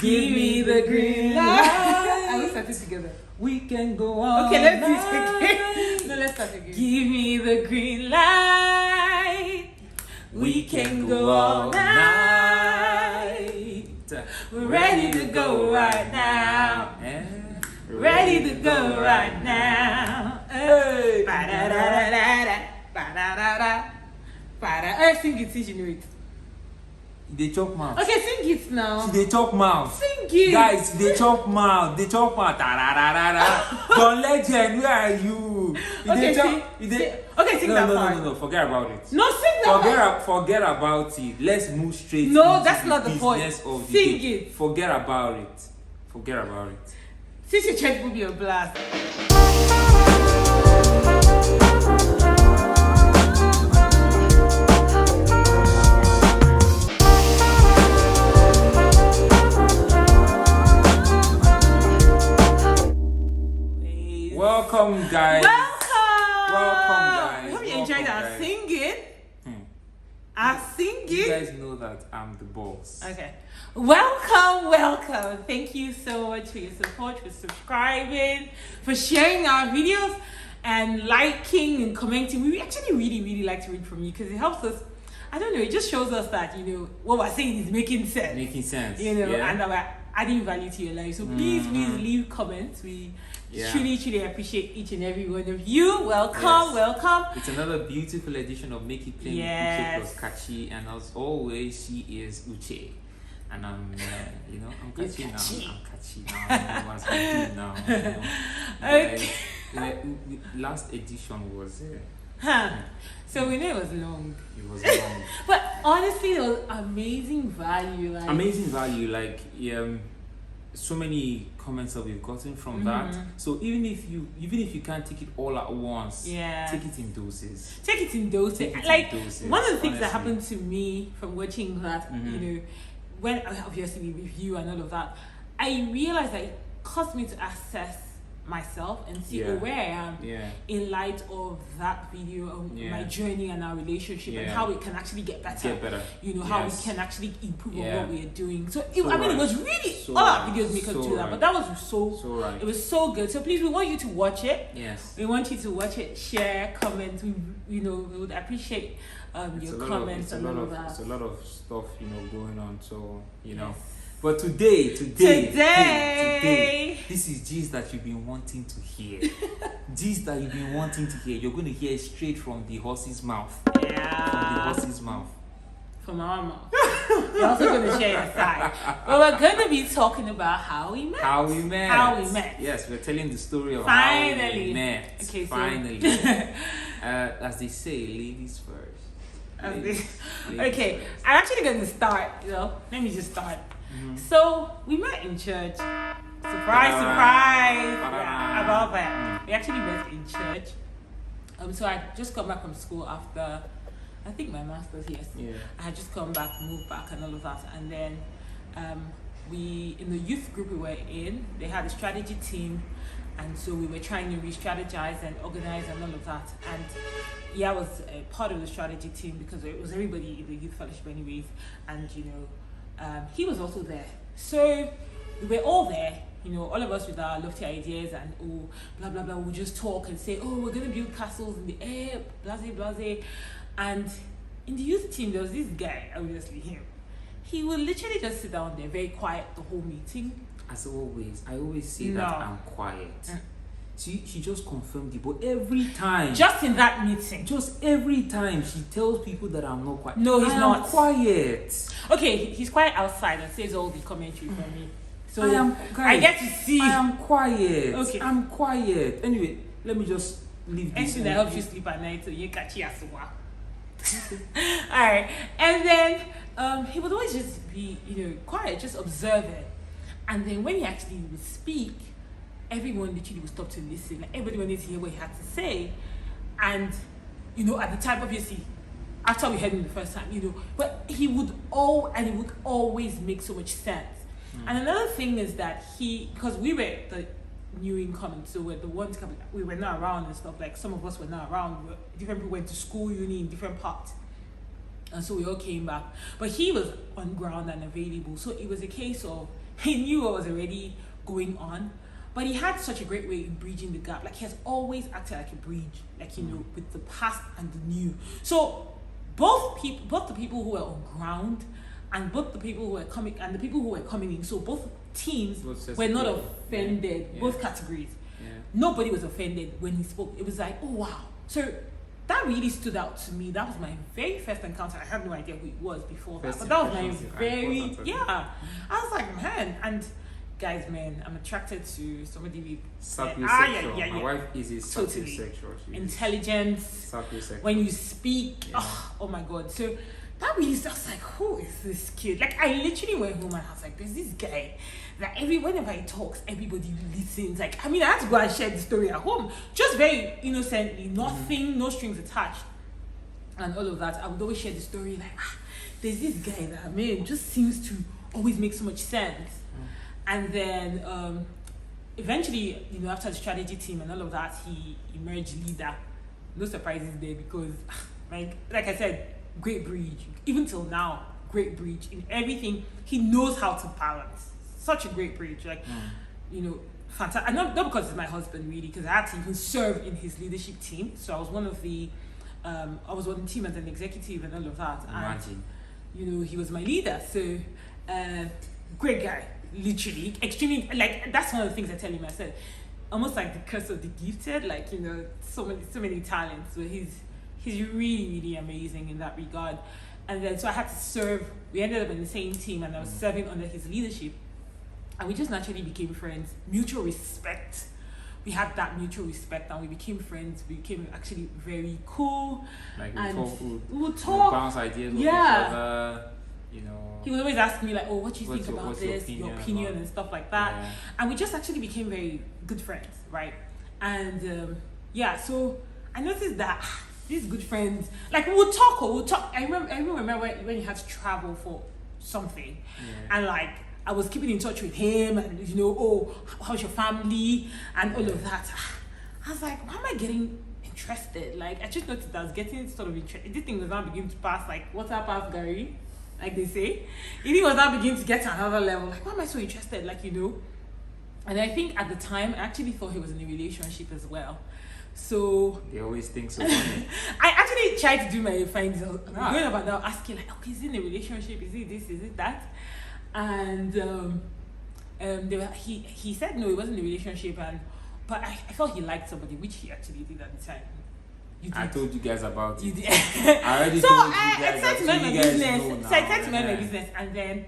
Give me the green light. I will start it together. We can go on. Okay, let's do it again. No, let's start again. Give me the green light. We can go all night. We're ready to go right now. Ready to go right now. Hey. Ba-da-da-da-da-da. Ba-da-da-da. Ba-da. Sing it, since you know it. They chop mouth. Okay, sing it now. They chop mouth. Sing it. Guys, they chop mouth. They chop mouth. Da-da-da-da-da. Don Legend, where are you? Okay, sing. Okay, sing that part. No. Forget about it. No, sing that part. Forget about it. Let's move straight. No, into that's not the point. business of the Sing day. it. Forget about it. Forget about it. Since your church will be a blast. Welcome, guys. Welcome, guys. Hope you enjoyed our guys. singing. Our singing. You guys know that I'm the boss. Okay. Welcome. Thank you so much for your support, for subscribing, for sharing our videos, and liking and commenting. We actually really like to read from you because it helps us. I don't know, it just shows us that, you know, what we're saying is making sense. You know, yeah. and that we're adding value to your life. So please leave comments. We truly appreciate each and every one of you. Welcome. It's another beautiful edition of Make It Plain with Uche plus Kachi, and as always, she is Uche. And I'm catchy now. I know what I'm doing now. Okay. Last edition was So we know it was long. It was long. But honestly, it was amazing value. So many comments that we've gotten from that. So even if you can't take it all at once, take it in doses. One of the things that happened to me from watching that, you know, when obviously we review and all of that, I realized that it caused me to assess myself and see where I am in light of that video of my journey and our relationship and how we can actually get better. You know, how we can actually improve on what we are doing. So it was really all our videos make us do that, but that was it was so good. So please, we want you to watch it. Yes, we want you to watch it, share, comment. We would appreciate your comments and all of that. It's a lot of stuff, you know, going on. So you know. Yes. But today, this is gist that you've been wanting to hear. Gist that you've been wanting to hear. You're going to hear straight from the horse's mouth. Yeah. From the horse's mouth. From our mouth. You're also going to share your side. But we're going to be talking about how we met. How we met. Yes, we're telling the story of how we met. Okay, finally. As they say, ladies first. Okay, I'm actually going to start. Let me just start. So we met in church. Surprise! Yeah, about that. We actually met in church. So I just come back from school after, I think, my master's. Yes. Yeah. I had just come back, moved back, and all of that. And then we, in the youth group we were in, they had a strategy team, and so we were trying to re-strategize and organize and all of that. And I was a part of the strategy team because it was everybody in the youth fellowship, anyways. And you know. He was also there, so we were all there, you know, all of us with our lofty ideas and blah blah blah. We'll just talk and say, we're gonna build castles in the air, blase. And in the youth team, there was this guy, obviously him. He would literally just sit down there, very quiet the whole meeting. As always, I always say that I'm quiet. She just confirmed it, but every time, just in that meeting, every time she tells people that I'm not quiet. No, he's not. I'm quiet. Okay, he's quiet outside and says all the commentary for me. So I get to see. I am quiet. Okay, I'm quiet. Anyway, let me just leave this. Anything that helps you sleep at night, so you catch you as well. All right, and then he would always just be, you know, quiet, just observing, and then when he actually would speak, everyone literally would stop to listen. Like everybody wanted to hear what he had to say. And, you know, at the time, obviously, after we heard him the first time, you know, but he would always make so much sense. And another thing is that because we were the new incoming, so we're the ones coming, we were not around and stuff, like some of us were not around. Different people went to school, uni in different parts. And so we all came back. But he was on ground and available. So it was a case of he knew what was already going on, but he had such a great way in bridging the gap. Like he has always acted like a bridge, like with the past and the new. So both the people who were on ground and both the people who were coming and the people who were coming in. So both teams were not offended. Yeah. Both categories. Yeah. Nobody was offended when he spoke. It was like, oh wow. So that really stood out to me. That was my very first encounter. I had no idea who it was before that, but that was my very I was like, man, and guys, man, I'm attracted to somebody with sapiosexual. My wife is a sapiosexual. Intelligence. When you speak, oh my god. So that really, I was like, who is this kid? Like I literally went home and I was like, there's this guy that whenever he talks, everybody listens. Like, I mean, I had to go and share the story at home, just very innocently, nothing, no strings attached, and all of that. I would always share the story like, there's this guy that, man, just seems to always make so much sense. And then eventually, after the strategy team and all of that, he emerged leader. No surprises there because, like I said, great bridge. Even till now, great bridge in everything. He knows how to balance. Such a great bridge, like fantastic. And not because it's my husband really, because I had to even serve in his leadership team. So I was one of the, I was on the team as an executive and all of that. Imagine. And he was my leader. So great guy, literally extremely. Like that's one of the things I tell him. I said, almost like the curse of the gifted. Like so many talents. So he's really really amazing in that regard. And then so I had to serve. We ended up in the same team, and I was serving under his leadership. And we just naturally became friends. Mutual respect. We had that mutual respect, and we became friends. We became actually very cool. Like we would talk. Bounce ideas with each other. He would always ask me like, "Oh, what do you think about this? Your opinion and stuff like that." Yeah. And we just actually became very good friends, right? And so I noticed that these good friends, like we'll talk. I remember when you had to travel for something, and like. I was keeping in touch with him and, how's your family and all of that. I was like, why am I getting interested? Like, I just noticed that I was getting sort of interested. This thing was now beginning to pass, like, water past Gary, like they say. It was now beginning to get to another level. Like, why am I so interested? Like, And I think at the time, I actually thought he was in a relationship as well. So they always think so. I actually tried to do my findings. Going about now, asking like, okay, is he in a relationship? Is it this? Is it that? And he said no, he wasn't in a relationship, but I felt he liked somebody, which he actually did at the time. I told you guys about it. You did. I already so told you I guys. tried to mind my business. So I tried to mind my Yeah. business, and then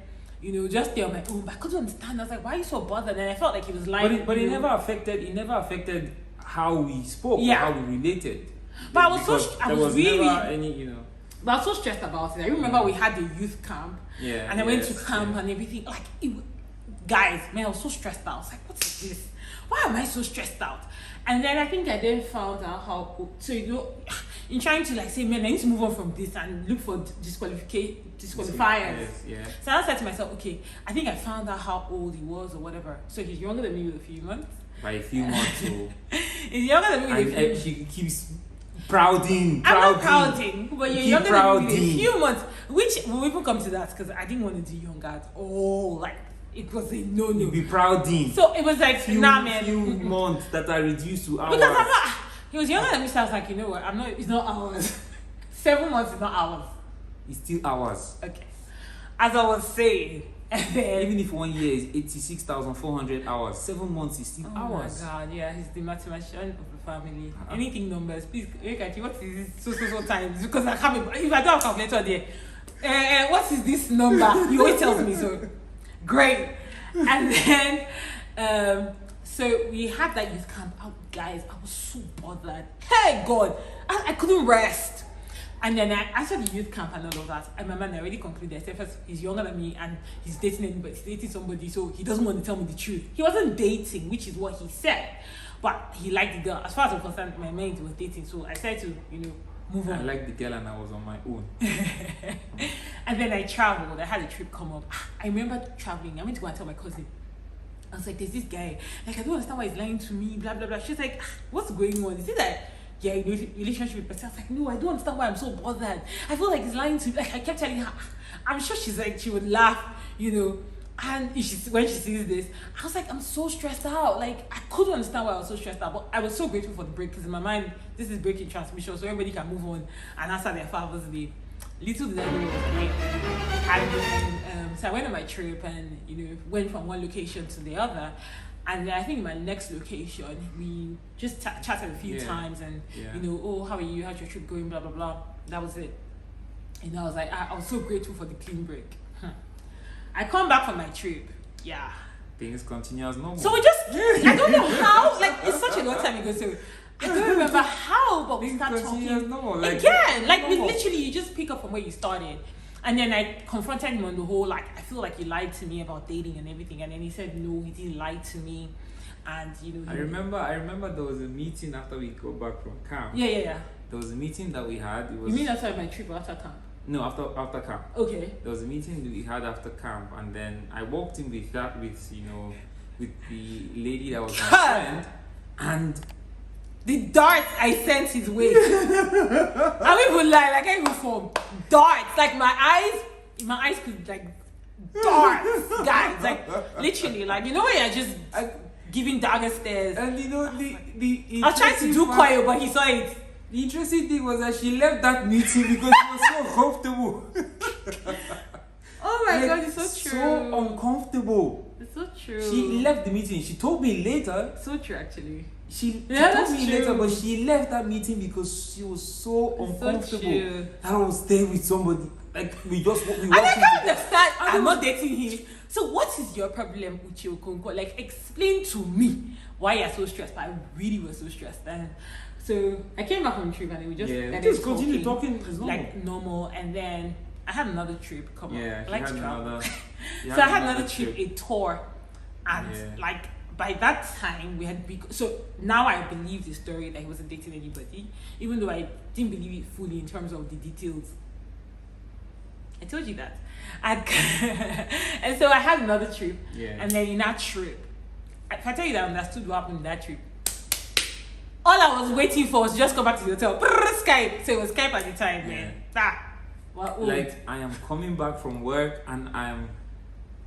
just stay on my own. But I couldn't understand. I was like, why are you so bothered? And I felt like he was lying. But it never affected how we spoke, or how we related. But I was really never any. But I was so stressed about it. I remember we had the youth camp, and I went to camp and everything. Like, guys, man, I was so stressed out. I was like, what is this? Why am I so stressed out? And then I think I then found out how. So in trying to like say, man, I need to move on from this and look for disqualifiers. Yes. So I said to myself, okay, I think I found out how old he was or whatever. So he's younger than me with a few months. By a few months, so he's younger than me with a few months. She keeps. I'm not prouding, but you're younger than me in a few months. Which we'll even come to that because I didn't want to do young at all. Like it was a no. You be prouding. So it was like few months that are reduced to hours. Because I'm not. He was younger than me, so I was like, you know what? I'm not. It's not hours. 7 months is not hours. It's still hours. Okay. As I was saying. Even if 1 year is 86,400 hours, 7 months is still hours. Oh my god, yeah, he's the mathematician of the family. Anything numbers, please, Ekati, what is this so times? Because I can't if I don't have a calculator there, what is this number? He always tells me so. Great. And then, so we had that youth camp out, guys. I was so bothered. Hey, God, I couldn't rest. And then after the youth camp and all of that, my man already concluded. I said, first, he's younger than me and he's dating anybody. He's dating somebody, so he doesn't want to tell me the truth. He wasn't dating, which is what he said, but he liked the girl. As far as I'm concerned, my man was dating, so I said to move on. I liked the girl and I was on my own. And then I traveled. I had a trip come up. I remember traveling. I went to go and tell my cousin. I was like, there's this guy. Like, I don't understand why he's lying to me. Blah blah blah. She's like, what's going on? Is it that? Yeah, relationship with myself. Like, no, I don't understand why I'm so bothered. I feel like he's lying to me. Like, I kept telling her, I'm sure she would laugh, And when she sees this, I was like, I'm so stressed out. Like, I couldn't understand why I was so stressed out, but I was so grateful for the break because in my mind, this is breaking transmission, so everybody can move on and answer their Father's Day. Little did I know it was late. And then, so I went on my trip and, went from one location to the other. And then I think in my next location, we just chatted a few times and, oh, how are you? How's your trip going? Blah, blah, blah. That was it. I was like, I was so grateful for the clean break. I come back from my trip. Yeah. Things continue as normal. So we just, I don't know how, like, it's such a long time ago, so I don't remember how, but we start talking again. Like, we literally, you just pick up from where you started. And then I confronted him on the whole, like, I feel like you lied to me about dating and everything. And then he said, no, he didn't lie to me. And, I remember there was a meeting after we got back from camp. Yeah. There was a meeting that we had. It was, you mean after my trip or after camp? No, after camp. Okay. There was a meeting that we had after camp, and then I walked in with the lady that was my friend, and the darts I sent his way. I don't even lie, like I can't even form darts. Like my eyes could like darts, guys. Like literally, like when you're just giving dagger stares. And the I was trying to do coil, but he saw it. The interesting thing was that she left that meeting because she was so uncomfortable. Oh my God, it's so true. So uncomfortable. It's so true. She left the meeting. She told me later. So true, actually. She told me later, but she left that meeting because she was so uncomfortable. So that I was there with somebody. Like we and I can't understand. I'm not dating him. So what is your problem with your Okonkwo? Like explain to me why you're so stressed. But I really was so stressed. And so I came back from the trip and we just continue talking like normal. And then I had another trip. Come on, I like to travel. So I had another trip, a tour, and like by that time we had so now I believe the story that he wasn't dating anybody, even though I didn't believe it fully in terms of the details. I told you that. And so I had another trip, and then in that trip, if I tell you that I understood what happened in that trip, all I was waiting for was just go back to the hotel. Skype. So it was Skype at the time, man. Like I am coming back from work and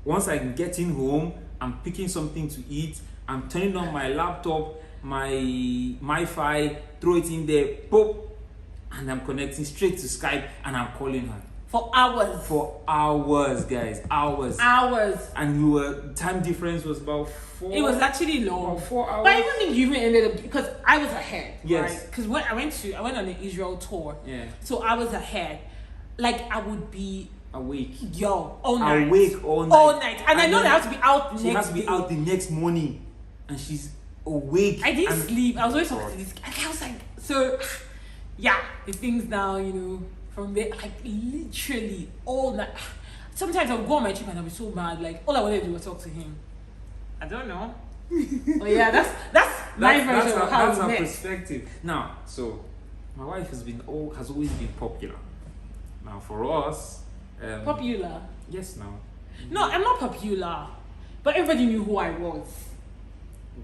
once I'm getting home, I'm picking something to eat, I'm turning on my laptop, my Wi-Fi, throw it in there, pop, and I'm connecting straight to Skype and I'm calling her. For hours. For hours, guys. Hours. And time difference was about 4. It was actually long. About 4 hours. But I even think you even ended up because I was ahead. Yes. Right? Because when I went on the Israel tour. Yeah. So I was ahead. Like I would be awake. All night. Awake all night. And I know that I have to be out the next day. She has to be out the next morning. And she's awake. I didn't sleep. I was always talking to this guy. I was like, so yeah, the things now, from there, like literally all night. Sometimes I'll go on my trip and I'll be so mad. Like all I wanted to do was talk to him. I don't know. But yeah, that's my version of how that's we our met. perspective. Now, so my wife has always been popular. Now for us, popular. Yes, now. No, I'm not popular, but everybody knew who I was.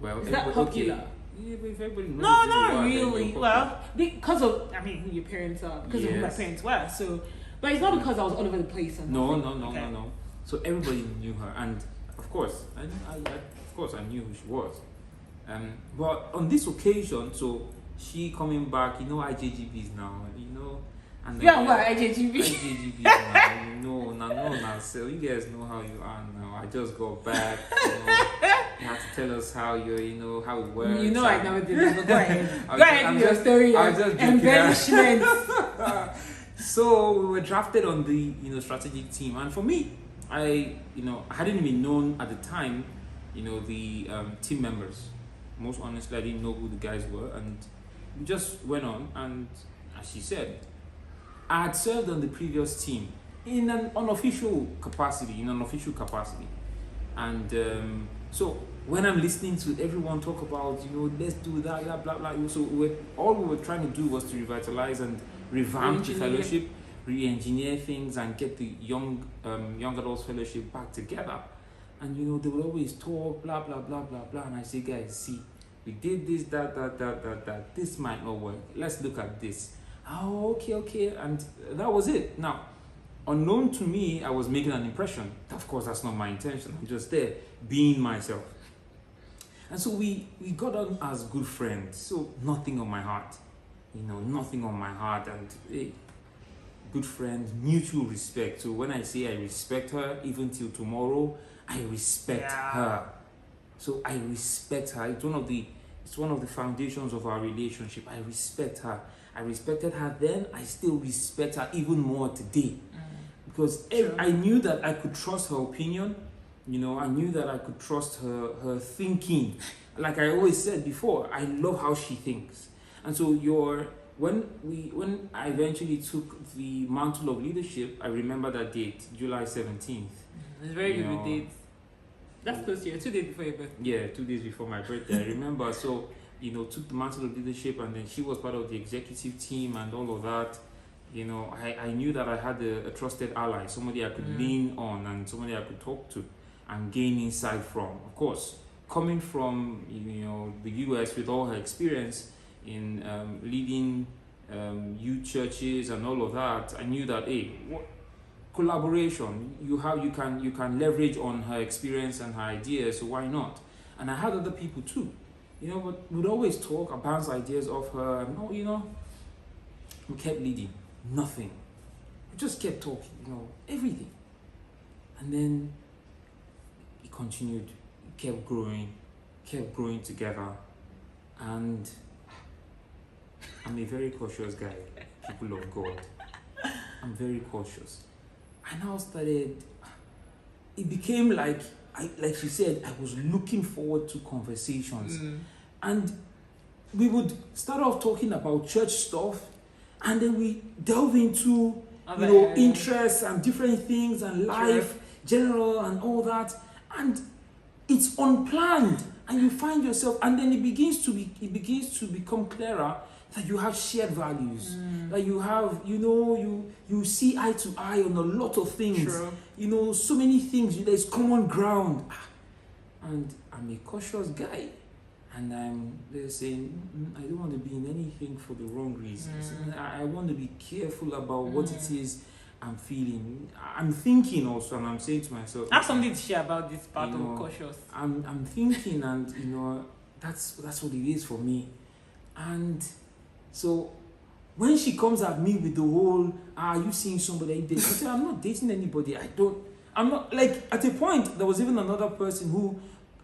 Well, is that popular? Okay. Yeah, but if everybody knows no, not really. Well, because of who your parents are, because of who my parents were. So, but it's not because I was all over the place. And No. So everybody knew her, and of course, I knew who she was. But on this occasion, so she coming back, IJGBs now, and what IJGB? IJGBs now, now. So you guys know how you are now. I just got back. You have to tell us how how it works. I never did that. But go ahead. Go ahead with your story. I was just embellishment. So we were drafted on the strategic team, and for me, I hadn't even known at the time, the team members. Most honestly, I didn't know who the guys were, and we just went on. And as she said, I had served on the previous team in an unofficial capacity, and so when I'm listening to everyone talk about, let's do that, blah blah. So all we were trying to do was to revitalize and revamp the fellowship, re-engineer things, and get the young adults fellowship back together. And they would always talk, blah blah blah blah blah. And I say, guys, see, we did this, that. This might not work. Let's look at this. Oh, okay. And that was it. Now, unknown to me, I was making an impression. Of course, that's not my intention. I'm just there, being myself. And so we got on as good friends. So nothing on my heart, nothing on my heart. And hey, good friends, mutual respect. So when I say I respect her, even till tomorrow, I respect her. So I respect her. It's one of the foundations of our relationship. I respect her. I respected her then. I still respect her even more today. Because I knew that I could trust her opinion. I knew that I could trust her thinking. Like I always said before, I love how she thinks. And so when I eventually took the mantle of leadership, I remember that date, July 17th. It's a very good date. That's close to you, 2 days before your birthday. Yeah, 2 days before my birthday. I remember. So, took the mantle of leadership, and then she was part of the executive team and all of that. I knew that I had a trusted ally, somebody I could lean on and somebody I could talk to and gain insight from. Of course, coming from the US with all her experience in leading youth churches and all of that, I knew that collaboration, you can leverage on her experience and her ideas, so why not? And I had other people too, but we'd always talk and bounce ideas off her, and we kept leading. Nothing. We just kept talking, everything. And then it continued, it kept growing together. And I'm a very cautious guy, people of God. I'm very cautious. I now started, it became like she said, I was looking forward to conversations. And we would start off talking about church stuff, and then we delve into interests and different things and life, general and all that. And it's unplanned, and you find yourself, and then it begins to become clearer that you have shared values, that you have, you see eye to eye on a lot of things. True. So many things, there's common ground. And I'm a cautious guy. And they're saying, I don't want to be in anything for the wrong reasons. I want to be careful about what it is I'm feeling. I'm thinking also, and I'm saying to myself, I have something to share about this part of cautious. I'm thinking, and that's what it is for me. And so when she comes at me with the whole, are you seeing somebody dating? I said, I'm not dating anybody. I'm not, like, at a point, there was even another person who,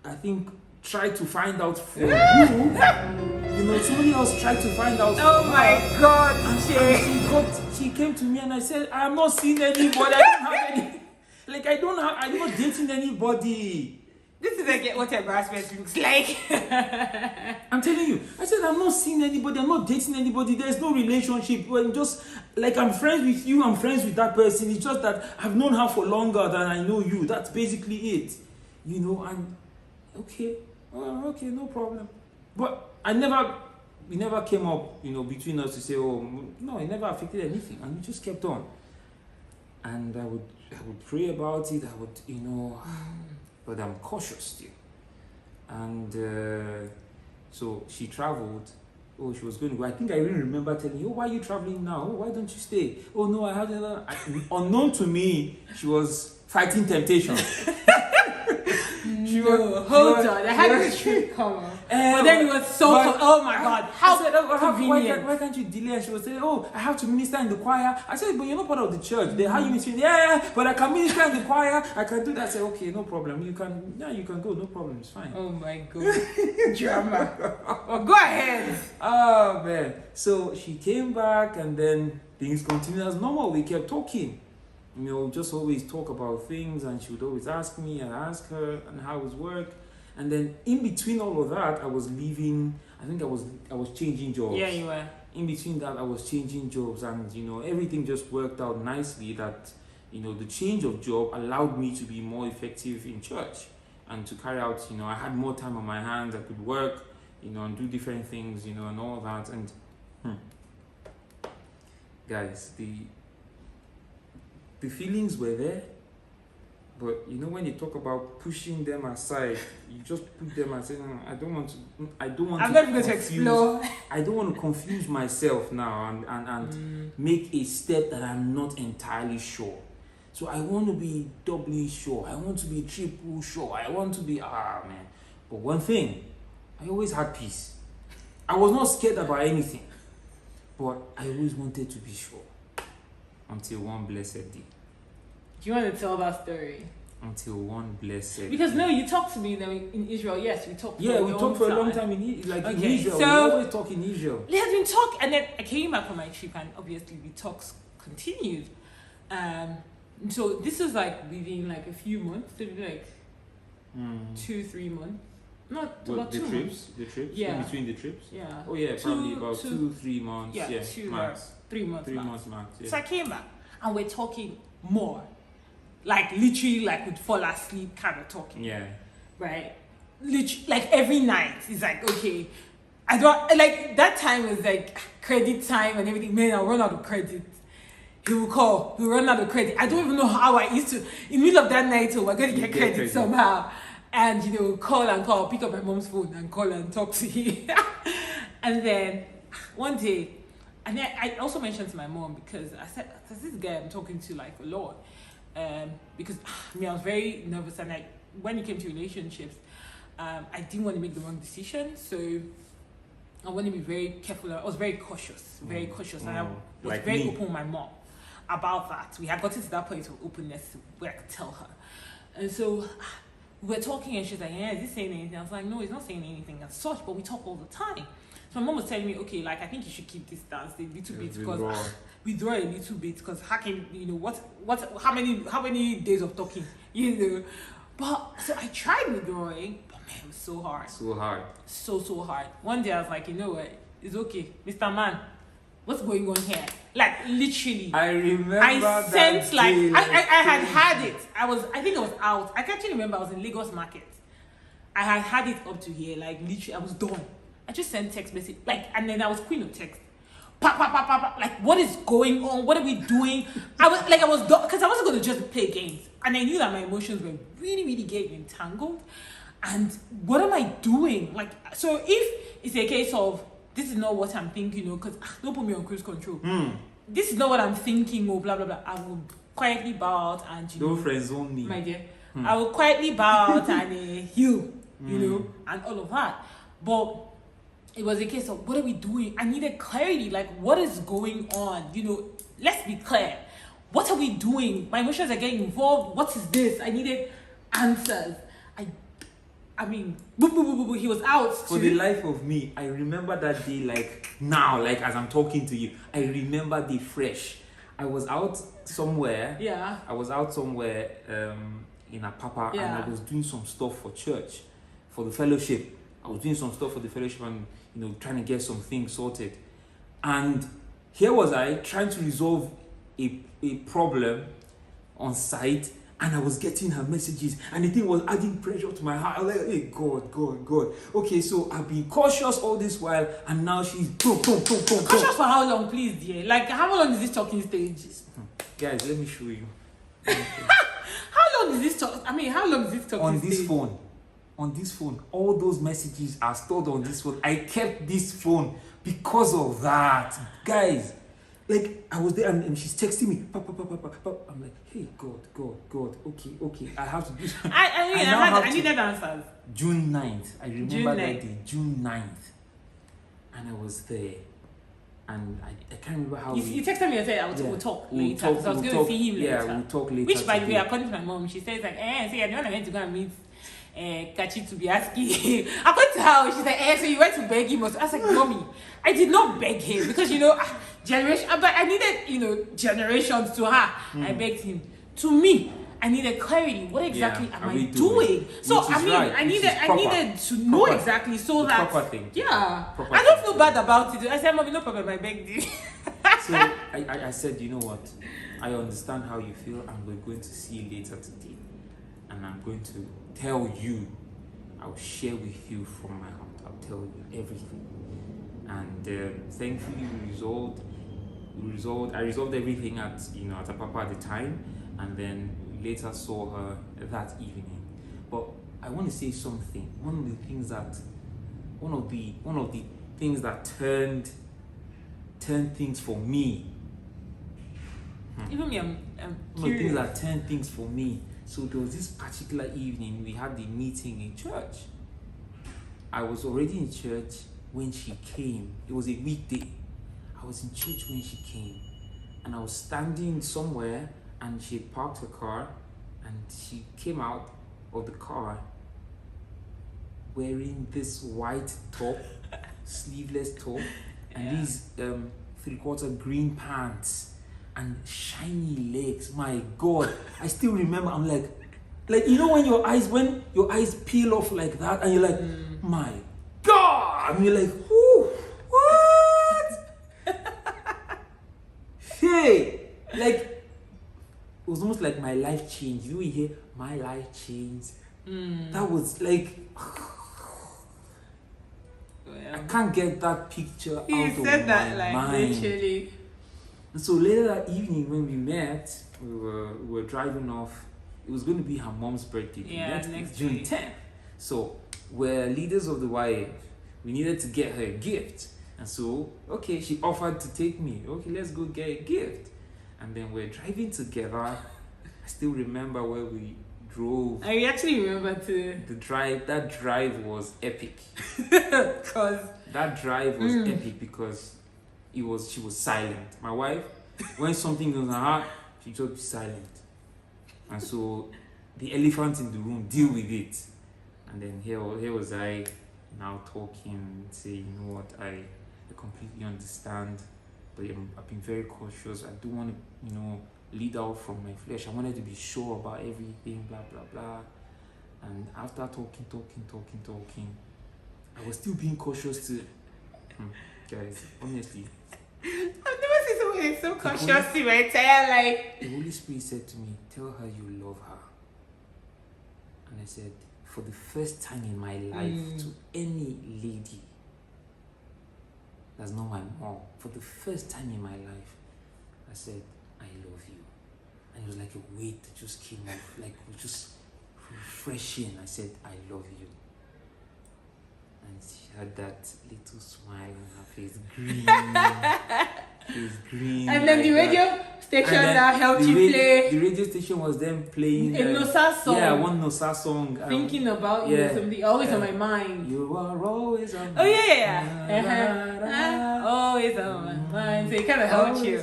I think, tried to find out for you. Somebody else tried to find out. Oh my God, and she came to me and I said, I'm not seeing anybody. I don't have any, I'm not dating anybody. This is what embarrassment looks like. I'm telling you. I said, I'm not seeing anybody. I'm not dating anybody. There's no relationship. Well, just like I'm friends with you, I'm friends with that person. It's just that I've known her for longer than I know you. That's basically it. And okay, no problem. But we never came up, between us to say, oh, no, it never affected anything. And we just kept on. And I would pray about it. I would, but I'm cautious still. And so she traveled. Oh, she was going to go. I think I even remember telling you, why are you traveling now? Oh, why don't you stay? Oh, no, I had another. Unknown to me, she was fighting temptation. Hold on, I had this trip come. But then it was oh my God, how convenient. Why can't you delay? And she was saying, oh, I have to minister in the choir. I said, but you're not part of the church. They how you minister? Yeah, but I can minister in the choir. I can do that. I said, okay, no problem. You can go, no problem. It's fine. Oh my God, drama. Well, go ahead. Oh man. So she came back, and then things continued as normal. We kept talking. Just always talk about things, and she would always ask me and ask her and how it was work. And then in between all of that, I was leaving. I think I was changing jobs. Yeah, you were. In between that, I was changing jobs, and everything just worked out nicely. That the change of job allowed me to be more effective in church and to carry out. I had more time on my hands. I could work, and do different things, and all that. And guys, the feelings were there, but when you talk about pushing them aside, you just put them and say, no, I don't want I'm not going to explore. I don't want to confuse myself now and make a step that I'm not entirely sure. So I want to be doubly sure. I want to be triple sure. I want to be, man. But one thing, I always had peace. I was not scared about anything. But I always wanted to be sure. Until one blessed day. Do you want to tell that story? Until one blessed because day. no, you talked to me in Israel. Yes, we talked. Yeah, we talked for a long time in Israel. So we always talk in Israel. We had been talk, and then I came back from my trip, and obviously the talks continued. So this is like within like a few months, maybe like 2-3 months. Not about 2 months. The trips? Yeah. In between the trips? Yeah. Oh yeah, probably about 2-3 months. Yeah, max. 3 months. 3 months max. Yeah. So I came back and we're talking more. Like literally like we'd fall asleep kind of talking. Yeah. Right? Literally like every night. It's like, okay. I don't like that time was like credit time and everything. Man, I'll run out of credit. He will call. He'll run out of credit. I don't even know how I used to in the middle of that night, we're gonna get credit somehow. And call, pick up my mom's phone and call and talk to him. And then one day, and then I also mentioned to my mom because I said, there's this guy I'm talking to like a lot. Because I was very nervous, and when it came to relationships, I didn't want to make the wrong decision. So I want to be very careful. I was very cautious, and I was like very open with my mom about that. We had gotten to that point of openness where I could tell her. And so we were talking, and she's like, yeah, is he saying anything? I was like, no, he's not saying anything as such, but we talk all the time. So my mom was telling me, okay, like I think you should keep distance a little bit because withdraw a little bit because how can how many days of talking, But so I tried withdrawing, but man, it was so hard. So hard. One day I was like, you know what? It's okay, Mr. Man. What's going on here? Like literally. I remember. I sent like I had it. I think I was out. I can't actually remember. I was in Lagos Market. I had it up to here. Like literally, I was done. I just sent text message and then I was queen of text. Like what is going on? What are we doing? I was done because I wasn't gonna just play games, and I knew that my emotions were really, really getting entangled. And what am I doing? Like so, if it's a case of this is not what I'm thinking, because don't put me on cruise control. This is not what I'm thinking, or blah blah blah. I will quietly bow out and don't friend zone me, my dear. I will quietly bow out and heal, and all of that. But it was a case of what are we doing? I needed clarity, like what is going on? Let's be clear. What are we doing? My emotions are getting involved. What is this? I needed answers. I mean, he was out. For the life of me, I remember that day like now, like as I'm talking to you, I remember the fresh. I was out somewhere. Yeah. I was out somewhere in Apapa, and I was doing some stuff for church, for the fellowship. I was doing some stuff for the fellowship and trying to get some things sorted. And here was I trying to resolve a problem on site, and I was getting her messages, and the thing was adding pressure to my heart. I was like, hey, God. Okay, so I've been cautious all this while, and now she's boom. Cautious for how long, please, dear? Like, how long is this talking stage? Guys, let me show you. How long is this talk? I mean, how long is this talking on stage? this phone? On this phone, all those messages are stored on this phone. I kept this phone because of that, guys. Like I was there and she's texting me. I'm like, hey, God. Okay. I have to do something. I needed answers. June 9th. I remember that day, June 9th, and I was there. And I can't remember how you texted me and said we'll talk later. Because I was going to see him later. Yeah, we'll talk later. Which, by the way, according to my mom, she says like, see, I went to go and meet Kachi to be asking him. I went to her, she's like, so you went to beg him. I was like, Mommy, I did not beg him because generation, but I needed generations to her. I begged him. To me, I needed clarity. What exactly am I doing? So I needed to know exactly so that proper thing. I don't feel bad about it. I said, Mommy, no problem, I begged you. So I said, you know what? I understand how you feel, and we're going to see you later today. And I'm going to tell you, I'll share with you from my heart. I'll tell you everything. And thankfully I resolved everything at Apapa at the time, and then we later saw her that evening. But I want to say something. One of the things that turned things for me Even me, I'm curious. Things are 10 things for me. So there was this particular evening we had the meeting in church. I was already in church when she came. It was a weekday. I was in church when she came, and I was standing somewhere, and she had parked her car, and she came out of the car wearing this white top, sleeveless top, and these 3/4 green pants and shiny legs. My God, I still remember. I'm like you know when your eyes peel off like that, and you're like, my God, and you're like, whoo, what? Hey, like it was almost like my life changed. You hear my life changed. That was like. I can't get that picture out of my mind. Literally. And so later that evening when we met, we were driving off. It was going to be her mom's birthday. Next June 10th. So we're leaders of the YF. We needed to get her a gift. And so, okay, she offered to take me. Okay, let's go get a gift. And then we're driving together. I still remember where we drove. I actually remember too. That drive was epic. Because that drive was epic because she was silent. My wife, when something goes on her heart, she just be silent. And so the elephant in the room, deal with it. And then here was I now talking, saying, you know what, I completely understand, but I've been very cautious. I don't want to, lead out from my flesh. I wanted to be sure about everything, blah, blah, blah. And after talking, I was still being cautious to, guys, honestly. I've never seen someone so cautious in my entire life. The Holy Spirit said to me, tell her you love her. And I said, for the first time in my life, to any lady that's not my mom, for the first time in my life, I said, I love you. And it was like a weight that just came off, like it was just refreshing. I said, I love you. And she had that little smile on her face, green. It was green. And then the radio station that helped you play. The radio station was then playing a Nosa song. Yeah, one Nosa song. Thinking about you or something, always on my mind. You are always on my mind. Always on my mind. So it kind of helped you.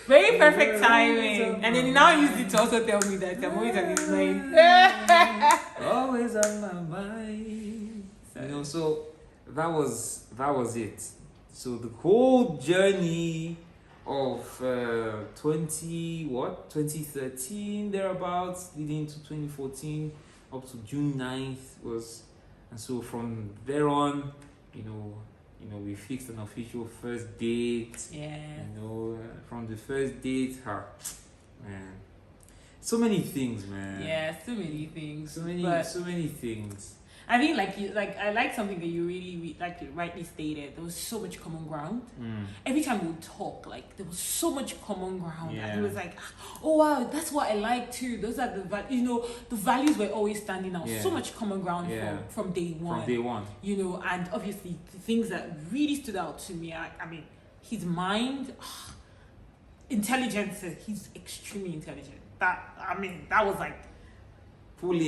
Very perfect timing. And then you now use it to also tell me that I'm always on his mind. Always on my mind. So that was it. So the whole journey of 2013 thereabouts, leading to 2014 up to June 9th was, and so from there on, we fixed an official first date. Yeah. From the first date, man, so many things, man. Yeah, so many things. So many things. I think I like something that you really rightly stated. There was so much common ground. Every time we would talk, there was so much common ground. Yeah. And it was like, oh wow, that's what I like too. Those are the values were always standing out. Yeah. So much common ground from day one. And obviously the things that really stood out to me. I mean, his mind, intelligence. He's extremely intelligent. That was like pull.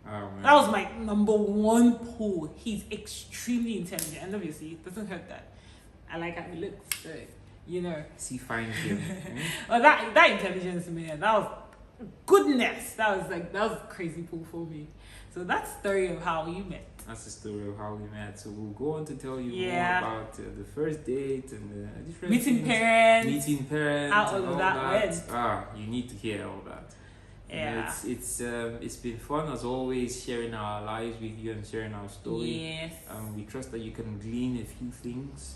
Oh, man. That was my number one pull. He's extremely intelligent, and obviously it doesn't hurt that I like how he looks. So, See, fine him. Well, that intelligence, man, that was goodness. That was a crazy pull for me. So that's the story of how we met. That's the story of how we met. So we'll go on to tell you more about the first date and the different meeting parents, how all of that went. You need to hear all that. Yeah. It's been fun as always, sharing our lives with you and sharing our story. Yes. We trust that you can glean a few things.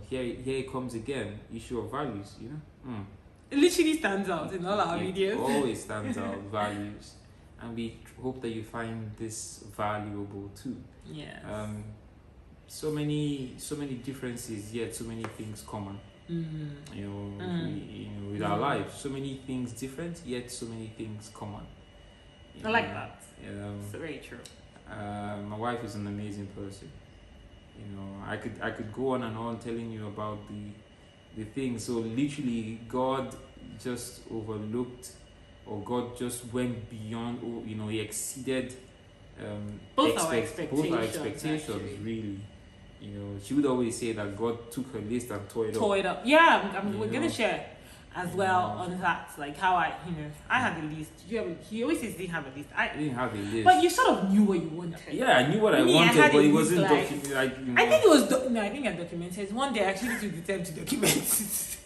Here it comes again. Issue of values. It literally stands out in all our videos. Always stands out, values, and we hope that you find this valuable too. Yeah. So many differences, yet so many things common. With our lives, so many things different, yet so many things common. I like that. It's very true. My wife is an amazing person. I could go on and on telling you about the thing. So literally, God just overlooked, or God just went beyond. He exceeded both our expectations, really. She would always say that God took her list and tore it up. Yeah, we're gonna share as well on that, like how I had a list. He always says he didn't have a list. I didn't have a list, but you sort of knew what you wanted. Yeah, I knew what I wanted, but it wasn't documented. I think it was. I think I documented. One day I actually took the time to document it.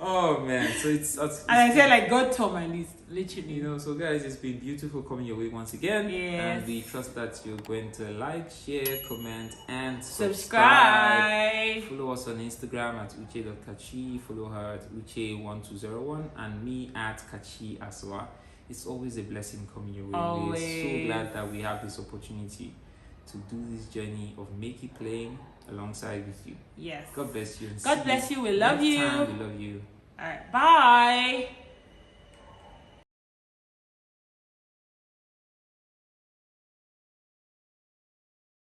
Oh man, so it's and I said like God tore my list, literally. So guys, it's been beautiful coming your way once again. Yes. And we trust that you're going to like, share, comment, and subscribe. Follow us on Instagram at uche.kachi. Follow her at uche1201 and me at kachi aswa. It's always a blessing coming your way. Always. We're so glad that we have this opportunity to do this journey of Make It Plain alongside with you. Yes. God bless you. God bless you. We love you. We love you. All right. Bye.